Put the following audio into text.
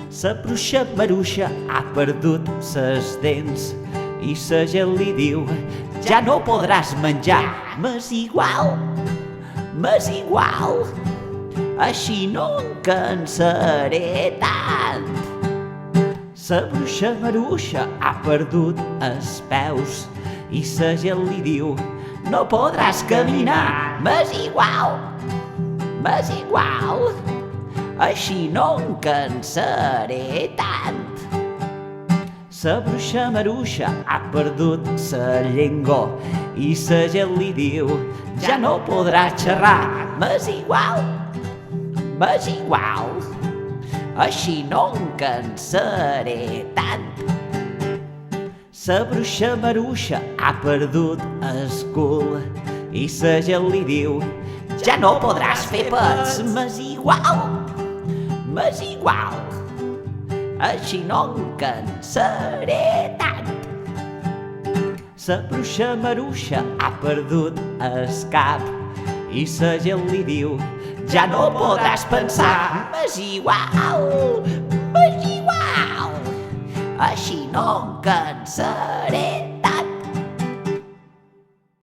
La bruixa Maruixa ha perdut ses dents i la gent li diu: ja no podràs menjar. M'és igual, així no em cansaré tant. La bruixa Maruixa ha perdut els peus i la gent li diu: no podràs caminar. M'és igual, així no em cansaré tant. La bruixa Maruixa ha perdut la llengua i la gent li diu: ja no podràs xerrar. M'és igual, així no em cansaré tant. La bruixa Maruixa ha perdut el cul i la gent li diu: ja no podràs fer pets. M'és igual, així no em cansaré tant. La bruixa Maruixa ha perdut el cap i la gent li diu: ja no podràs pensar. M'és igual, així no em cansaré